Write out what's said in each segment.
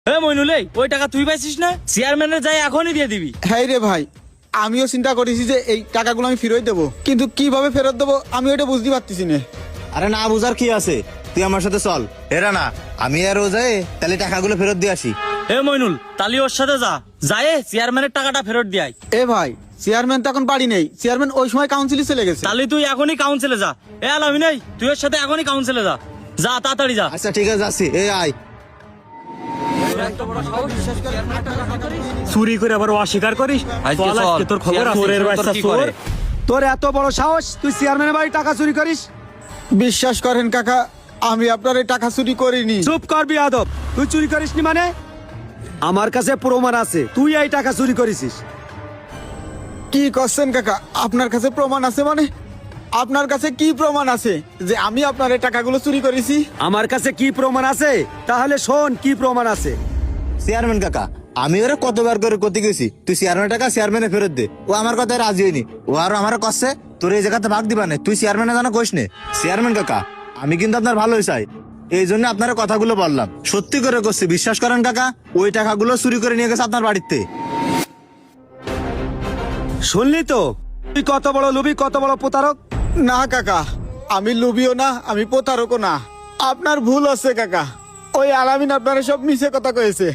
মইনুল, ওই টাকা তুই পাইছিস না? চেয়ারম্যানের যাই এখনই দিয়ে দিবি। হ্যাঁ রে ভাই, আমিও চিন্তা করেছি যে এই টাকাগুলো আমি ফেরত দেবো, কিন্তু কিভাবে ফেরত দেবো আমি ওটা বুঝতে পারতেছি না। আরে না বুঝার কি আছে, তুই আমার সাথে চল। এরা না আমি আর ও যাই তাহলে টাকাগুলো ফেরত দিয়ে আসি। মইনুল, তালি ওর সাথে যা, যায় চেয়ারম্যানের টাকাটা ফেরত দিয়ে আয়। ভাই, চেয়ারম্যান তো এখন বাড়ি নেই, চেয়ারম্যান ওই সময় কাউন্সিলে চলে গেছে। তাহলে তুই এখনই কাউন্সিলে যা। আলামিন, তুই ওর সাথে এখনই কাউন্সিলে যা, যা তাড়াতাড়ি যা। আচ্ছা ঠিক আছে, যাচ্ছি। আয় চুরি করে আবার অস্বীকার করিস? চল, আজকে তোর খবর আছে। চোরের বাচ্চা চোর। তোর এত বড় সাহস, তুই চেয়ারম্যানের বাড়ি টাকা চুরি করিস? বিশ্বাস করেন কাকা, আমি আপনার এই টাকা চুরি করিনি। চুপ কর বিয়াদব, তুই চুরি করিসনি মানে? আমার কাছে প্রমাণ আছে তুই এই টাকা চুরি করেছিস। কি করছেন কাকা? আপনার কাছে প্রমাণ আছে মানে? আপনার কাছে কি প্রমাণ আছে যে আমি আপনার এই টাকাগুলো চুরি করেছি? আমার কাছে কি প্রমাণ আছে? তাহলে শোন কি প্রমাণ আছে। চেয়ারম্যান কাকা, আমি ওরা কতবার করে করতে গেছি, তুই চেয়ারম্যানের টাকা চেয়ারম্যানে ফেরত দে। ও আমার কথায় রাজি হয়নি, ও আরো আমার কষ্টে তোর এই জায়গাতে ভাগ দিবা না। তুই চেয়ারম্যানে জানা কোষ নে। চেয়ারম্যান কাকা, আমি কিন্তু আপনার ভালোই চাই, এই জন্য আপনার কথাগুলো বললাম। সত্যি করে করছি, বিশ্বাস করেন কাকা, ওই টাকাগুলো চুরি করে নিয়ে গেছে আপনার বাড়িতে। শুনলি তো, তুই কত বড় লোভী, কত বড় প্রতারক। না কাকা, আমি লোভিও না, আমি প্রতারকও না। আপনার ভুল আছে কাকা। ওই আলামিন আপনারা সব মিছে কথা কয়েছে।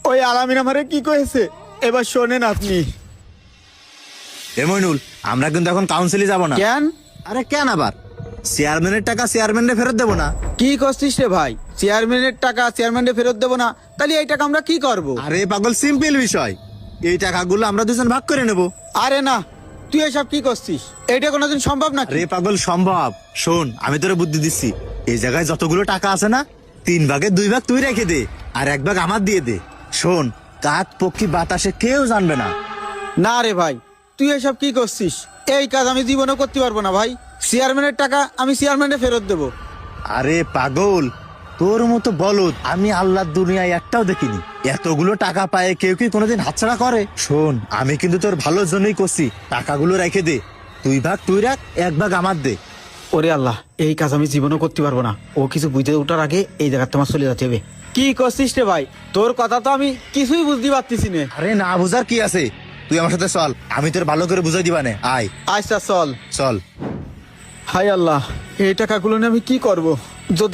ওই আলামিন আমারে কি কয়েছে এবার শোনেন আপনি। মইনুল, আমরা কিন্তু এখন কাউন্সিলে যাব না। কেন? আরে কেন আবার? চেয়ারম্যানের টাকা চেয়ারম্যানে ফেরত দেবো না। কি করছিস রে ভাই? চেয়ারম্যানের টাকা চেয়ারম্যানে ফেরত দেবো না, তাহলে এই টাকা আমরা কি করব? আরে পাগল, সিম্পল বিষয়, এই টাকাগুলো আমরা দুজন ভাগ করে নেব। আরে না, তুই এসব কি করছিস? এটা কোনোদিন সম্ভব না। আরে পাগল, সম্ভব। শোন, আমি তোরে বুদ্ধি দিচ্ছি, এই জায়গায় যতগুলো টাকা আছে না, 3 ভাগে 2 ভাগ তুই রেখে দে, আর 1 ভাগ আমার দিয়ে দে। শোন, কাক পক্ষী বাতাসে কেউ জানবে না। না রে ভাই, তুই এসব কি করছিস? এই কাজ আমি জীবনেও করতে পারবো না ভাই। চেয়ারম্যানের টাকা আমি চেয়ারম্যানে ফেরত দেবো। আরে পাগল, তোর মতো বলদ আমি আল্লাহর দুনিয়ায় একটাও দেখিনি। এতগুলো টাকা পায় কেউ কি কোনোদিন হাতছাড়া করে? শোন, আমি কিন্তু তোর ভালোর জন্যই করছি, টাকাগুলো রেখে দে, 2 ভাগ তুই রাখ, 1 ভাগ আমার দে। ওরে আল্লাহ, এই কাজ আমি জীবনেও করতে পারবো না। ও কিছু বুঝতে ওঠার আগে এই জায়গা তোমার চলে যেতে হবে। কি করছিস রে ভাই? তোর কথা তো আমি কিছুই বুঝতে পারতেছি না। আরে না বুঝার কি আছে, তুই আমার সাথে চল, আমি তোর ভালো করে বুঝাই দিবানে। আয় আচ্ছা চল। চল। হায় আল্লাহ, এই টাকাগুলো নিয়ে আমি কি করব? যদি